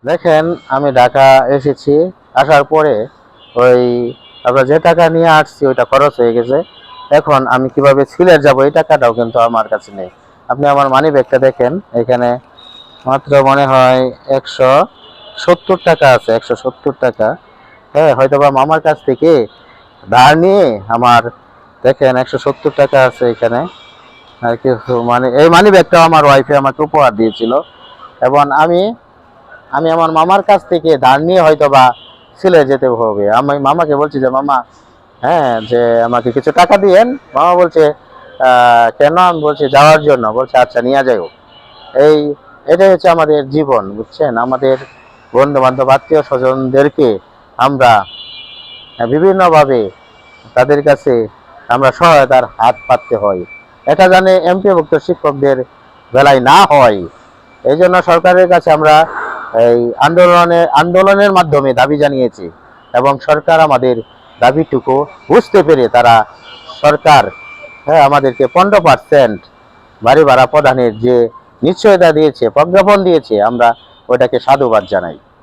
দেখেন, আমি ঢাকা এসেছি। আসার পরে ওই আমরা যে টাকা নিয়ে আসছি ওইটা খরচ হয়ে গেছে। এখন আমি কিভাবে সিলেট যাব এই টাকাটাও কিন্তু আমার কাছে নেই। আপনি আমার মানি ব্যাগটা দেখেন, এখানে মাত্র মনে হয় 170 টাকা আছে, 170 টাকা। হ্যাঁ, হয়তো বা মামার কাছ থেকে ধার নিয়ে আমার, দেখেন 170 টাকা আছে এখানে। আর কিছু মানে এই মানি ব্যাগটাও আমার ওয়াইফে আমাকে উপহার দিয়েছিল। এবং আমি আমি আমার মামার কাছ থেকে ধার নিয়ে হয়তো বা সিলেট যেতে হবে। আমি মামাকে বলছি যে মামা, হ্যাঁ, যে আমাকে কিছু টাকা দিয়েন। মামা বলছে কেন? আমি বলছি যাওয়ার জন্য। বলছে আচ্ছা নিয়ে যাও। এই এটাই হচ্ছে আমাদের জীবন, বুঝছেন? আমাদের বন্ধু বান্ধব আত্মীয় স্বজনদেরকে আমরা বিভিন্নভাবে তাদের কাছে আমরা সহায়তার হাত পাততে হয়। এটা জানে এমপিওভুক্ত শিক্ষকদের বেলায় না হয়। এই জন্য সরকারের কাছে আমরা এই আন্দোলনের মাধ্যমে দাবি জানিয়েছি, এবং সরকার আমাদের দাবিটুকু বুঝতে পেরে তারা সরকার, হ্যাঁ, আমাদেরকে 15% বাড়ি ভাড়া প্রদানের যে নিশ্চয়তা দিয়েছে, প্রজ্ঞাপন দিয়েছে, আমরা ওটাকে সাধুবাদ জানাই।